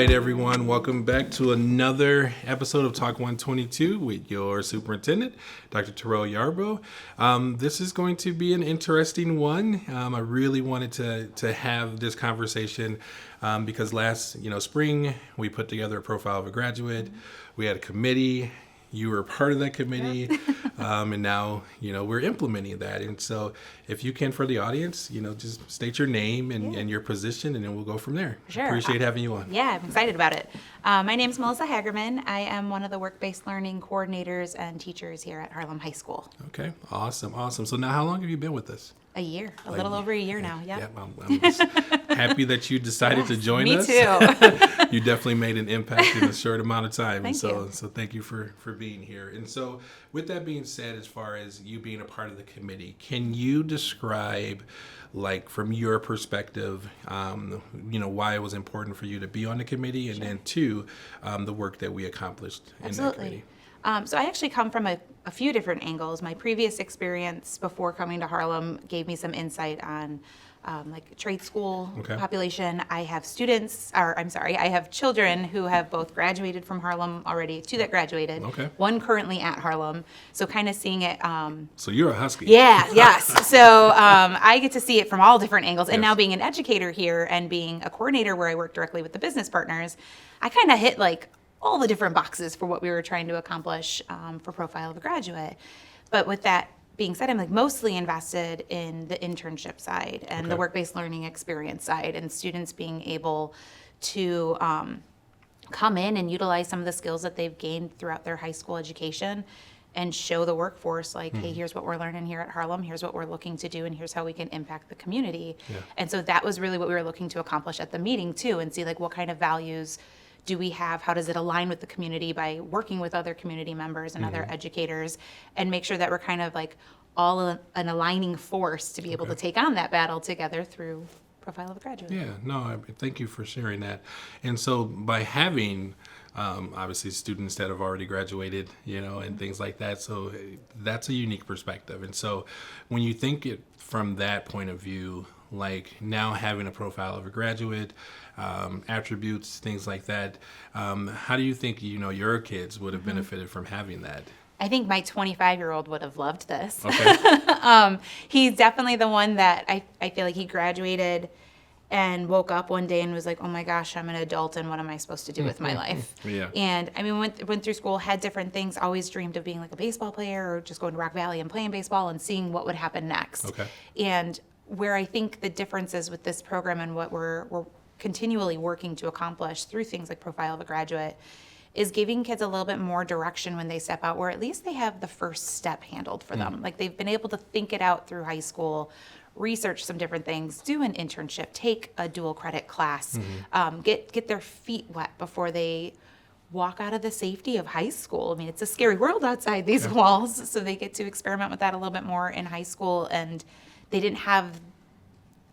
right, everyone. Welcome back to another episode of Talk 122 with your Superintendent, Dr. Terrell Yarbrough. This is going to be an interesting one. I really wanted to have this conversation because last spring we put together a profile of a graduate. We had a committee. You were part of that committee, and now, we're implementing that. And so if you can, for the audience, just state your name and your position, and then we'll go from there. Sure. Appreciate having you on. Yeah, I'm excited about it. My name is Melissa Hagarman. I am one of the work-based learning coordinators and teachers here at Harlem High School. Okay, awesome. So now how long have you been with us? A year, a little over a year now, yeah. I'm just happy that you decided to join us. Me too. You definitely made an impact in a short amount of time. Thank you. So thank you for being here. And so with that being said, as far as you being a part of the committee, can you describe, like, from your perspective, why it was important for you to be on the committee, and then two, the work that we accomplished in that committee? So I actually come from a few different angles. My previous experience before coming to Harlem gave me some insight on trade school population. I have I have children who have both graduated from Harlem already, two that graduated, one currently at Harlem. So kind of seeing it. So you're a Husky. Yeah, yes. So I get to see it from all different angles. And now being an educator here and being a coordinator where I work directly with the business partners, I kind of hit all the different boxes for what we were trying to accomplish for Profile of a Graduate. But with that being said, I'm mostly invested in the internship side and the work-based learning experience side, and students being able to come in and utilize some of the skills that they've gained throughout their high school education and show the workforce, hey, here's what we're learning here at Harlem, here's what we're looking to do, and here's how we can impact the community. Yeah. And so that was really what we were looking to accomplish at the meeting too, and see what kind of values do we have? How does it align with the community by working with other community members and other educators, and make sure that we're kind of all an aligning force to be able to take on that battle together through Profile of a Graduate. Yeah, no, thank you for sharing that. And so by having obviously students that have already graduated, and things like that, so that's a unique perspective. And so when you think it from that point of view, now having a profile of a graduate, attributes, things like that, how do you think your kids would have benefited from having that? I think my 25-year-old would have loved this. Okay. He's definitely the one that I feel like he graduated and woke up one day and was like, oh my gosh, I'm an adult, and what am I supposed to do with my life? Yeah. And went through school, had different things, always dreamed of being a baseball player or just going to Rock Valley and playing baseball and seeing what would happen next. Okay. And where I think the difference is with this program and what we're continually working to accomplish through things like Profile of a Graduate is giving kids a little bit more direction when they step out, where at least they have the first step handled for them. They've been able to think it out through high school, research some different things, do an internship, take a dual credit class, get their feet wet before they walk out of the safety of high school. It's a scary world outside these walls, so they get to experiment with that a little bit more in high school, and they didn't have,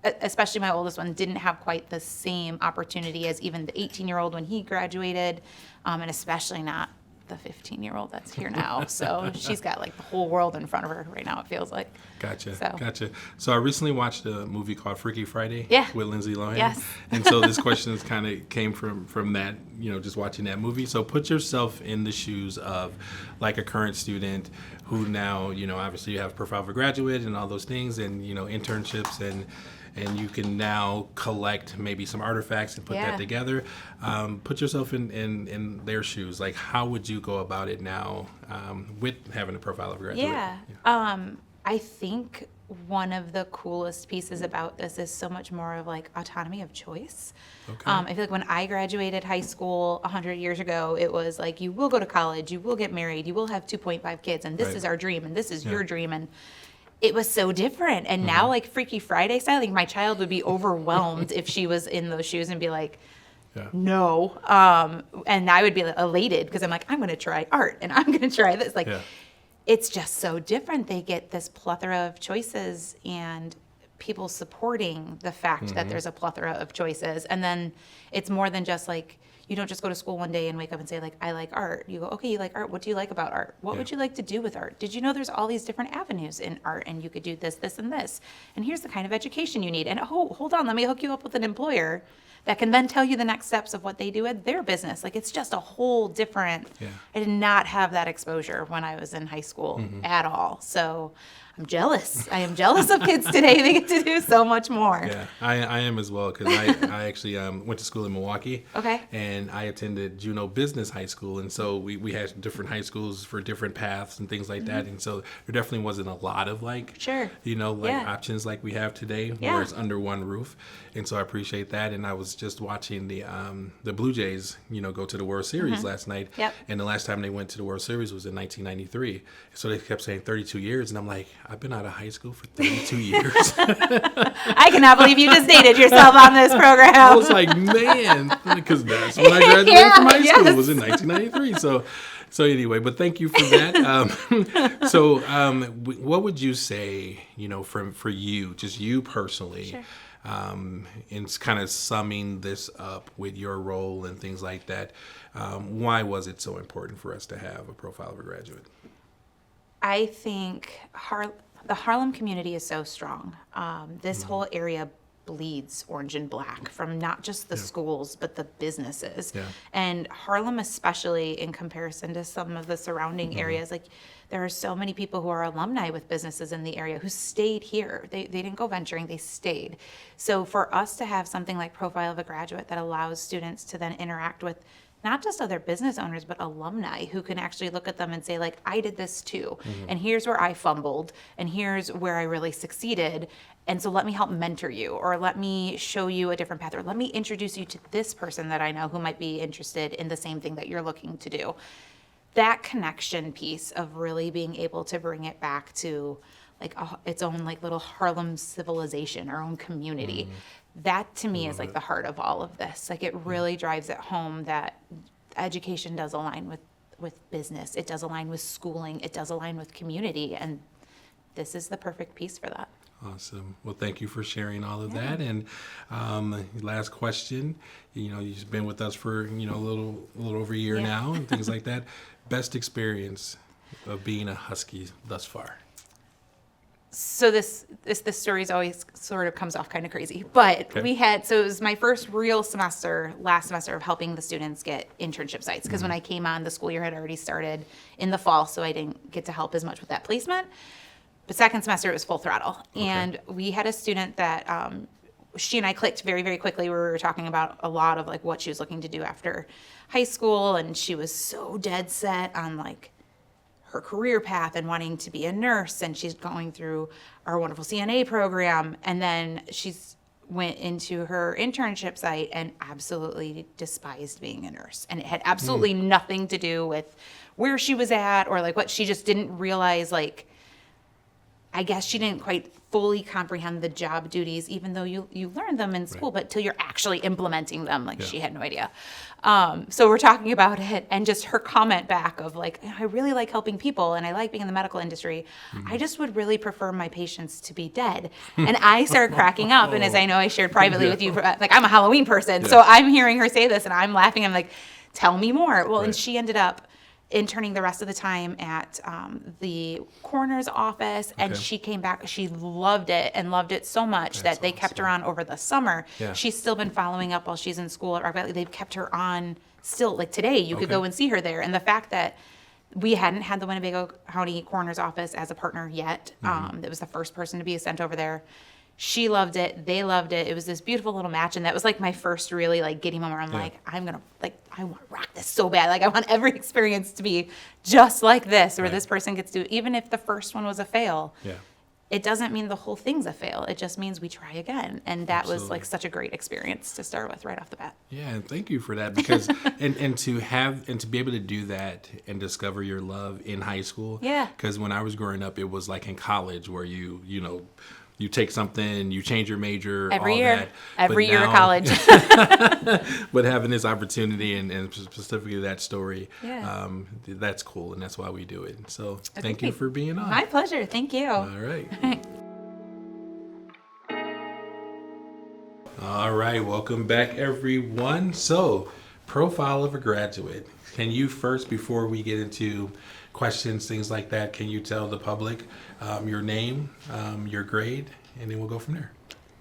especially my oldest one, didn't have quite the same opportunity as even the 18-year-old when he graduated, and especially not the 15-year-old that's here now. So she's got the whole world in front of her right now, it feels like. Gotcha. So I recently watched a movie called Freaky Friday with Lindsay Lohan. Yes. And so this question kind of came from that, just watching that movie. So put yourself in the shoes of a current student who now, obviously you have Profile of a Graduate and all those things, and, internships, and you can now collect maybe some artifacts and put that together. Put yourself in their shoes. How would you go about it now with having a Profile of a Graduate? Yeah. I think one of the coolest pieces about this is so much more of autonomy of choice. Okay. I feel like when I graduated high school 100 years ago, it was you will go to college, you will get married, you will have 2.5 kids, and this is our dream, and this is your dream, and it was so different. And now Freaky Friday style, my child would be overwhelmed if she was in those shoes and be no. And I would be elated because I'm I'm going to try art and I'm going to try this. It's just so different. They get this plethora of choices and people supporting the fact that there's a plethora of choices. And then it's more than just you don't just go to school one day and wake up and say I like art. You go, okay, you like art. What do you like about art? What would you like to do with art? Did you know there's all these different avenues in art, and you could do this, this, and this? And here's the kind of education you need. And hold on, let me hook you up with an employer that can then tell you the next steps of what they do at their business. Like, it's just a whole different, I did not have that exposure when I was in high school at all. So I'm jealous. I am jealous of kids today. They get to do so much more. Yeah, I am as well, because I actually went to school in Milwaukee. Okay. And I attended Juneau Business High School. And so we had different high schools for different paths and things like that. And so there definitely wasn't a lot of options like we have today, where it's under one roof. And so I appreciate that. And I was just watching the Blue Jays, go to the World Series last night. Yep. And the last time they went to the World Series was in 1993. So they kept saying 32 years. And I'm like, I've been out of high school for 32 years. I cannot believe you just dated yourself on this program. I was like, man, because that's when I graduated from high school. It was in 1993. So anyway, but thank you for that. What would you say, for you, just you personally, Sure. in kind of summing this up with your role and things like that, why was it so important for us to have a profile of a graduate? I think the Harlem community is so strong. This whole area bleeds orange and black from not just the schools, but the businesses. Yeah. And Harlem, especially in comparison to some of the surrounding areas, like, there are so many people who are alumni with businesses in the area who stayed here. They didn't go venturing, they stayed. So for us to have something like Profile of a Graduate that allows students to then interact with not just other business owners, but alumni who can actually look at them and say, like, I did this too. And here's where I fumbled, and here's where I really succeeded. And so let me help mentor you, or let me show you a different path, or let me introduce you to this person that I know who might be interested in the same thing that you're looking to do. That connection piece of really being able to bring it back to its own little Harlem civilization, our own community. That to me is the heart of all of this. It really drives it home that education does align with business. It does align with schooling. It does align with community. And this is the perfect piece for that. Awesome. Well, thank you for sharing all of that. And last question, you've been with us for, a little over a year now and things like that. Best experience of being a Husky thus far? So this story's always sort of comes off kind of crazy, but it was my first real last semester of helping the students get internship sites, because when I came on, the school year had already started in the fall, so I didn't get to help as much with that placement. But second semester, it was full throttle. Okay. And we had a student that she and I clicked very, very quickly. We were talking about a lot of what she was looking to do after high school, and she was so dead set on her career path and wanting to be a nurse, and she's going through our wonderful CNA program, and then she's went into her internship site and absolutely despised being a nurse, and it had absolutely nothing to do with where she was at or what she just didn't realize. I guess she didn't quite fully comprehend the job duties, even though you learn them in school, but till you're actually implementing them, she had no idea. So we're talking about it, and just her comment back of I really like helping people and I like being in the medical industry. I just would really prefer my patients to be dead. And I started cracking up. And as I know I shared privately with you, I'm a Halloween person. So I'm hearing her say this and I'm laughing. I'm like, tell me more. Well, and she ended up interning the rest of the time at the coroner's office, and she came back. She loved it, and loved it so much that they kept her on over the summer. She's still been following up while she's in school at Rock Valley. They've kept her on still. Today, you could go and see her there. And the fact that we hadn't had the Winnebago County Coroner's Office as a partner yet, that was the first person to be sent over there. She loved it. They loved it. It was this beautiful little match. And that was my first really giddy moment where I'm going to I want to rock this so bad. I want every experience to be just like this, where this person gets to, even if the first one was a fail, it doesn't mean the whole thing's a fail. It just means we try again. And that was such a great experience to start with right off the bat. Yeah. And thank you for that, because, and to be able to do that and discover your love in high school. Yeah. Because when I was growing up, it was in college where you take something, you change your major every all year, that. Every year of college. But having this opportunity and specifically that story, that's cool, and that's why we do it. So thank you for being on. My pleasure. Thank you. All right. All right. Welcome back, everyone. So, profile of a graduate. Can you first, before we get into questions, things like that, can you tell the public your name, your grade, and then we'll go from there?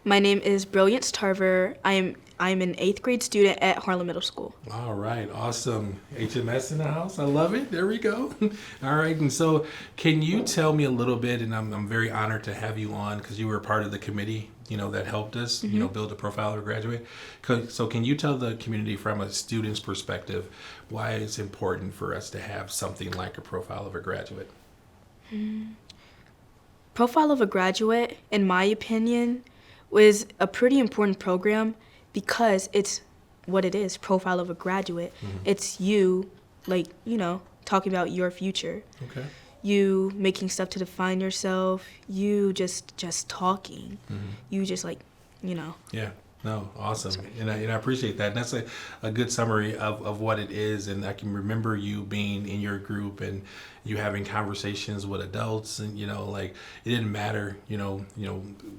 My name is Brilliance Tarver. I'm an 8th grade student at Harlem Middle School. All right, awesome. HMS in the house. I love it. There we go. All right, and so can you tell me a little bit, and I'm very honored to have you on because you were part of the committee, that helped us, build a profile of a graduate. So can you tell the community from a student's perspective why it's important for us to have something like a profile of a graduate? Profile of a Graduate, in my opinion, was a pretty important program because it's what it is, Profile of a Graduate. It's you, talking about your future. Okay. You making stuff to define yourself. You just talking. You just Yeah. No, awesome. And I appreciate that. And that's a good summary of what it is. And I can remember you being in your group and you having conversations with adults and, it didn't matter,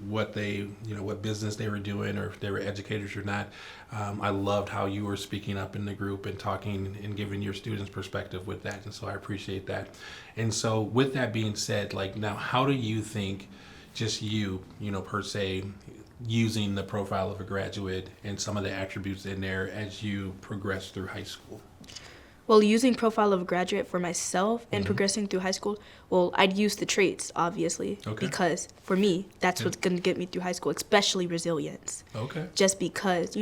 what what business they were doing or if they were educators or not. I loved how you were speaking up in the group and talking and giving your students perspective with that. And so I appreciate that. And so with that being said, now, how do you think just you, per se, using the profile of a graduate and some of the attributes in there as you progress through high school? Well, using Profile of a Graduate for myself and progressing through high school, I'd use the traits, obviously, because for me, that's what's going to get me through high school, especially resilience. Okay. Just because,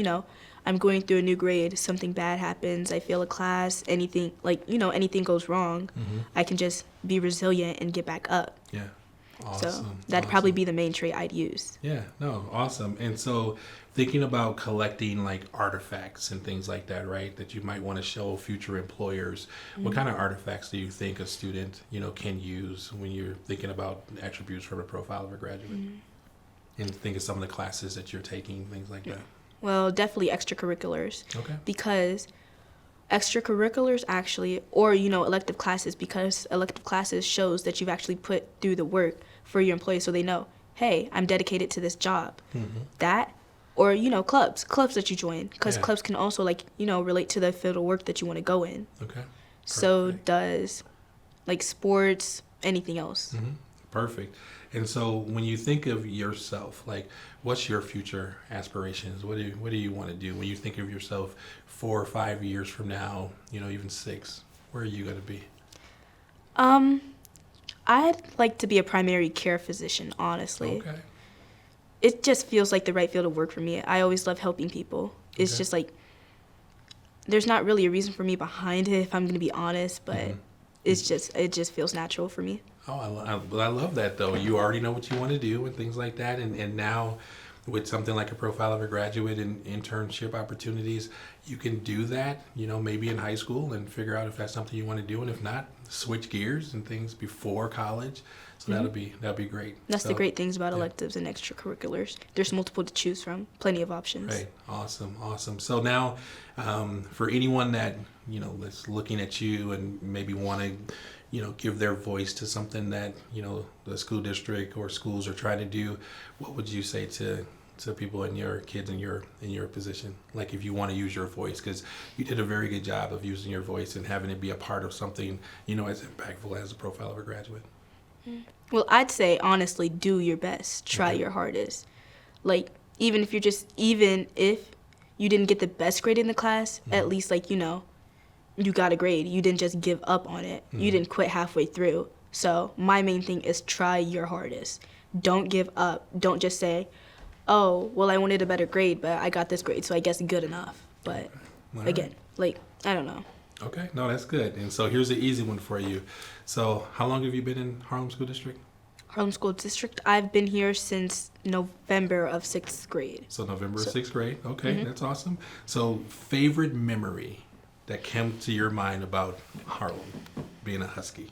I'm going through a new grade, something bad happens, I fail a class, anything, anything goes wrong, I can just be resilient and get back up. Yeah. Awesome. So that'd probably be the main trait I'd use. Yeah, no, awesome. And so thinking about collecting artifacts and things like that, right, that you might want to show future employers, what kind of artifacts do you think a student, can use when you're thinking about attributes from a profile of a graduate? And think of some of the classes that you're taking, things like that. Well, definitely extracurriculars. Okay. Because extracurriculars actually, or, elective classes, because elective classes shows that you've actually put through the work for your employees so they know, hey, I'm dedicated to this job. That, or, clubs that you join, because clubs can also, relate to the field of work that you want to go in. Okay. Perfect. So does, sports, anything else. Perfect. And so when you think of yourself, what's your future aspirations? What do you want to do when you think of yourself 4 or 5 years from now, even 6? Where are you going to be? I'd like to be a primary care physician, honestly. Okay. It just feels like the right field of work for me. I always love helping people. It's just there's not really a reason for me behind it, if I'm going to be honest, but it just feels natural for me. Oh, I love that, though. You already know what you want to do and things like that. And now with something like a profile of a graduate and internship opportunities, you can do that, maybe in high school and figure out if that's something you want to do. And if not, switch gears and things before college. So that'll be great. That's the great things about electives and extracurriculars. There's multiple to choose from, plenty of options. Right. Awesome. So now, for anyone that, that's looking at you and maybe want to, give their voice to something that, the school district or schools are trying to do, what would you say to people and your kids in your position? If you want to use your voice, because you did a very good job of using your voice and having it be a part of something, as impactful as a profile of a graduate. Well, I'd say, honestly, do your best. Try your hardest. Even if you didn't get the best grade in the class, at least, you got a grade. You didn't just give up on it. You didn't quit halfway through. So my main thing is try your hardest. Don't give up. Don't just say, oh, well, I wanted a better grade, but I got this grade, so I guess good enough. But again, I don't know. Okay, no, that's good. And so here's an easy one for you. So how long have you been in Harlem School District? Harlem School District, I've been here since November of 6th grade. So November of 6th grade. Okay, that's awesome. So favorite memory that came to your mind about Harlem, being a Husky?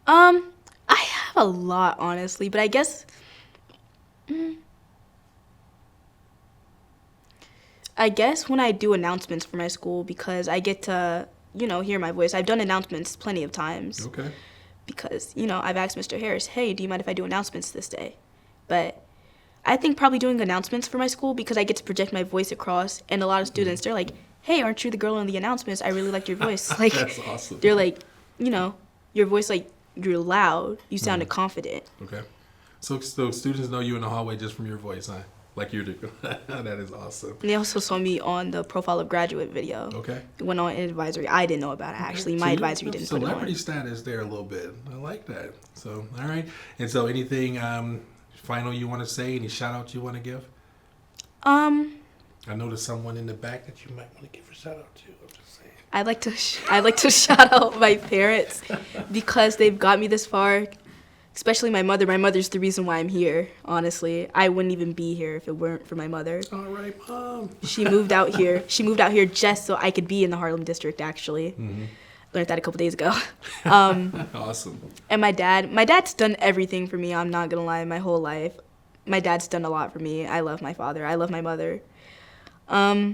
I have a lot, honestly, but I guess when I do announcements for my school, because I get to, hear my voice. I've done announcements plenty of times. Okay. Because, I've asked Mr. Harris, hey, do you mind if I do announcements this day? But I think probably doing announcements for my school, because I get to project my voice across, and a lot of students, they're like, hey, aren't you the girl in the announcements? I really liked your voice. That's awesome. They're like, your voice, you're loud. You sounded confident. Okay. So students know you in the hallway just from your voice, huh? like you do. That is awesome. And they also saw me on the Profile of Graduate video. Okay. It went on in advisory. I didn't know about it, actually. My advisory didn't put it celebrity on. status there a little bit. I like that. So, all right. And so anything final you want to say? Any shout outs you want to give? I know there's someone in the back that you might want to give a shout out to. I'm just saying. I'd like to shout out my parents because they've got me this far. Especially my mother. My mother's the reason why I'm here, honestly. I wouldn't even be here if it weren't for my mother. All right, Mom. She moved out here. She moved out here just so I could be in the Harlem district, actually. Mm-hmm. Learned that a couple days ago. Awesome. And my dad's done everything for me, I'm not going to lie, my whole life. My dad's done a lot for me. I love my father. I love my mother. I'd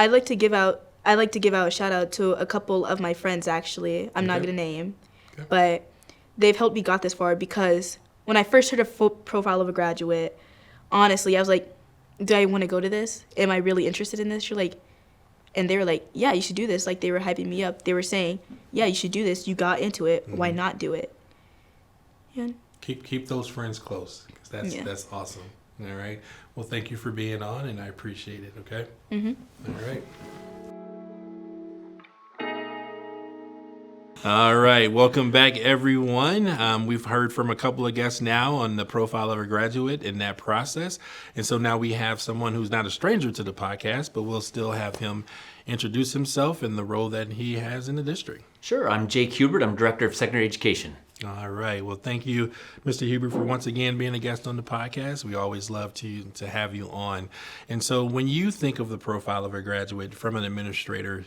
like to give out a shout out to a couple of my friends, actually. I'm not going to name, but they've helped me got this far because when I first heard of Profile of a Graduate, honestly, I was like, do I want to go to this? Am I really interested in this? And they were like, yeah, you should do this. Like, they were hyping me up. They were saying, yeah, you should do this. You got into it. Mm-hmm. Why not do it? Yeah. Keep those friends close because that's awesome. All right. Well, thank you for being on, and I appreciate it. Okay. Mm-hmm. All right. All right, welcome back, everyone. We've heard from a couple of guests now on the Profile of a Graduate in that process. And so now we have someone who's not a stranger to the podcast, but we'll still have him introduce himself and the role that he has in the district. Sure, I'm Jake Hubert. I'm Director of Secondary Education. All right. Well, thank you, Mr. Hubert, for once again being a guest on the podcast. We always love to have you on. And so when you think of the Profile of a Graduate from an administrator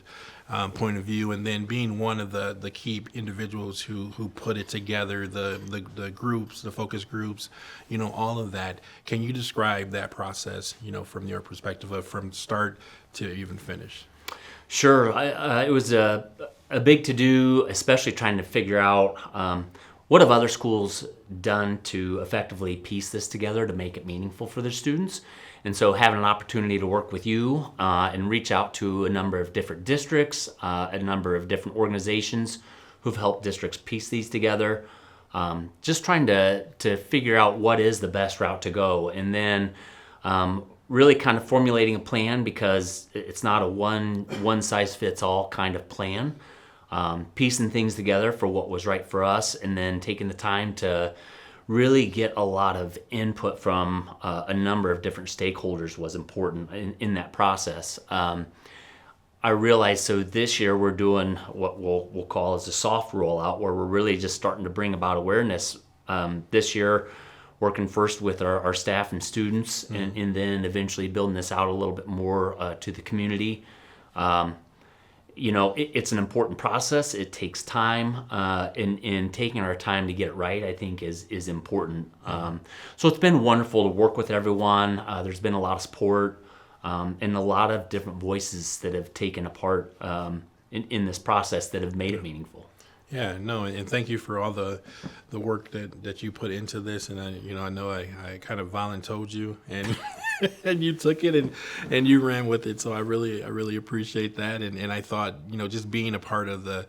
point of view, and then being one of the key individuals who put it together, the groups, the focus groups, all of that, can you describe that process, from your perspective of from start to even finish? Sure. It was a big to-do, especially trying to figure out what have other schools done to effectively piece this together to make it meaningful for their students. And so having an opportunity to work with you and reach out to a number of different districts, a number of different organizations who've helped districts piece these together, just trying to figure out what is the best route to go. And then really kind of formulating a plan because it's not a one-size-fits-all kind of plan. Piecing things together for what was right for us and then taking the time to really get a lot of input from a number of different stakeholders was important in that process. I realized so this year we're doing what we'll call as a soft rollout where we're really just starting to bring about awareness. This year working first with our staff and students and then eventually building this out a little bit more to the community. It's an important process. It takes time, and taking our time to get it right, I think, is important. So it's been wonderful to work with everyone. There's been a lot of support and a lot of different voices that have taken a part in this process that have made it meaningful. Yeah, no, and thank you for all the work that you put into this. And I know I kind of voluntold you, and and you took it and you ran with it. So I really appreciate that. And I thought just being a part of the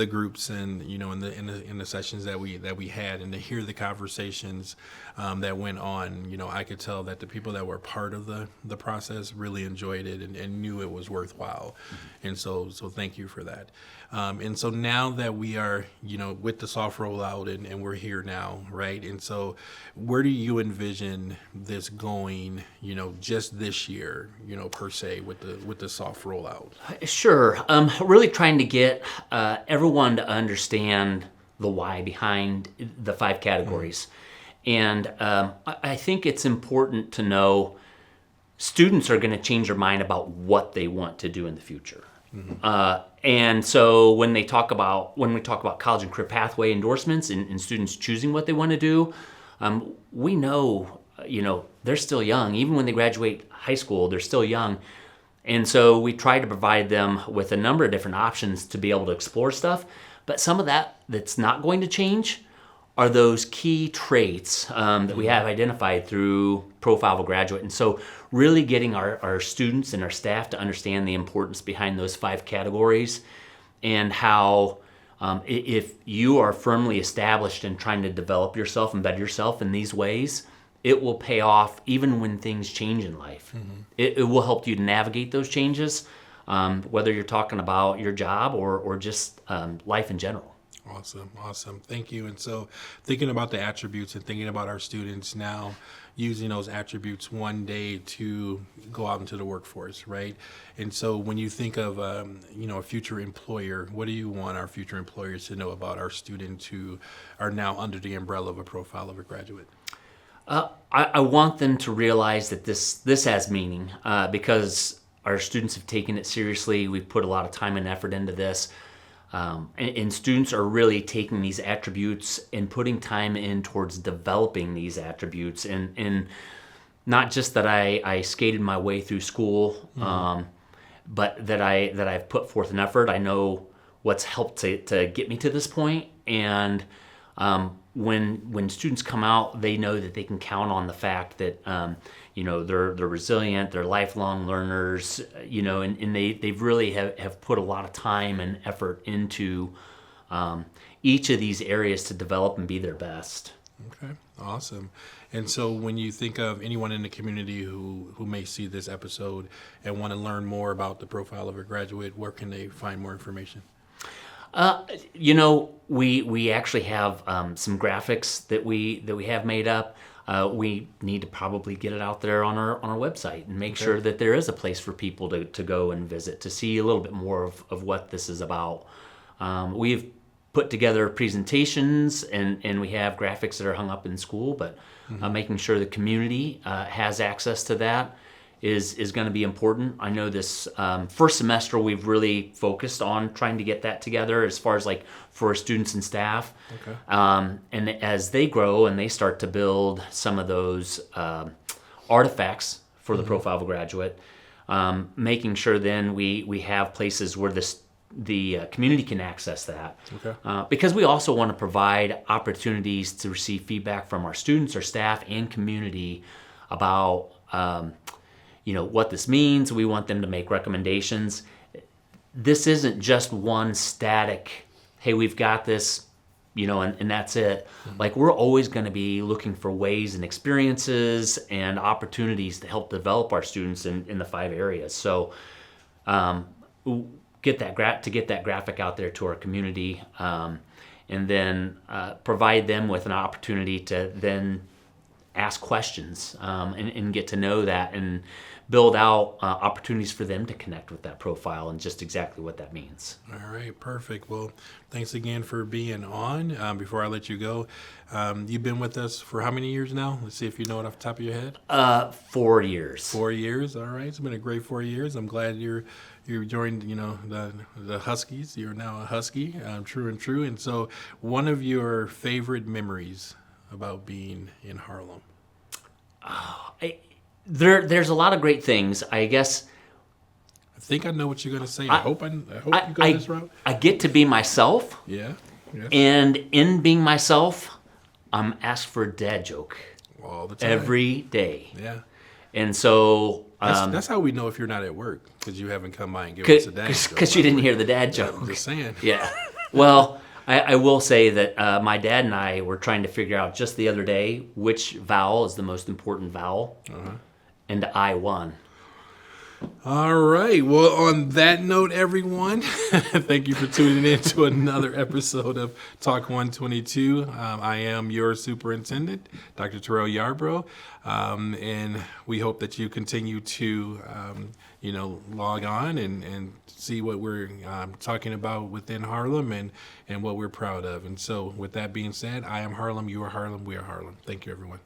groups and in the sessions that we had and to hear the conversations that went on, I could tell that the people that were part of the process really enjoyed it and knew it was worthwhile. Mm-hmm. And so thank you for that. And so now that we are, with the soft rollout and we're here now, right? And so where do you envision this going, just this year, per se with the soft rollout? Sure. Really trying to get everyone to understand the why behind the 5 categories. Mm-hmm. And I think it's important to know students are going to change their mind about what they want to do in the future. Mm-hmm. And so when we talk about college and career pathway endorsements and students choosing what they want to do, we know, they're still young. Even when they graduate high school, they're still young. And so we try to provide them with a number of different options to be able to explore stuff. But some of that's not going to change are those key traits that we have identified through Profile of a Graduate. And so really getting our students and our staff to understand the importance behind those 5 categories and how if you are firmly established in trying to develop yourself and better yourself in these ways, it will pay off even when things change in life. It will help you to navigate those changes, whether you're talking about your job or just life in general. Awesome. Thank you. And so thinking about the attributes and thinking about our students now using those attributes one day to go out into the workforce, right? And so when you think of, a future employer, what do you want our future employers to know about our students who are now under the umbrella of a profile of a graduate? I want them to realize that this has meaning because our students have taken it seriously. We've put a lot of time and effort into this. And students are really taking these attributes and putting time in towards developing these attributes. And not just that I skated my way through school, but that I've put forth an effort. I know what's helped to get me to this point. And when students come out, they know that they can count on the fact that they're resilient, they're lifelong learners, and they've really have put a lot of time and effort into each of these areas to develop and be their best. Okay, awesome. And so when you think of anyone in the community who may see this episode and want to learn more about the profile of a graduate, where can they find more information? We actually have some graphics that we have made up. We need to probably get it out there on our website and make sure that there is a place for people to go and visit to see a little bit more of what this is about. We've put together presentations and we have graphics that are hung up in school, but making sure the community has access to that is going to be important. I know this first semester we've really focused on trying to get that together as far as like for students and staff. Okay. And as they grow and they start to build some of those artifacts for the profile of a graduate, making sure then we have places where the community can access that. Okay. Because we also want to provide opportunities to receive feedback from our students, our staff, and community about what this means. We want them to make recommendations. This isn't just one static, hey, we've got this, and that's it. Like, we're always going to be looking for ways and experiences and opportunities to help develop our students in the 5 areas. So get that graphic out there to our community, and then provide them with an opportunity to then ask questions and get to know that and build out opportunities for them to connect with that profile and just exactly what that means. All right, perfect. Well, thanks again for being on. Before I let you go, you've been with us for how many years now? Let's see if you know it off the top of your head. 4 years. 4 years. All right. It's been a great 4 years. I'm glad you joined, the Huskies. You're now a Husky, true and true. And so one of your favorite memories about being in Harlem? There's a lot of great things. I guess I think I know what you're going to say. I hope you go this route. I get to be myself. Yeah. Yes. And in being myself, I'm asked for a dad joke all the time. every day. Yeah. And so that's how we know if you're not at work, because you haven't come by and given us a dad joke. Because you didn't hear the dad joke. I'm just saying. Yeah. Well, I will say that my dad and I were trying to figure out just the other day which vowel is the most important vowel. And I won. All right. Well, on that note, everyone, thank you for tuning in to another episode of Talk 122. I am your superintendent, Dr. Terrell Yarbrough, and we hope that you continue to, log on and see what we're talking about within Harlem and what we're proud of. And so with that being said, I am Harlem, you are Harlem, we are Harlem. Thank you, everyone.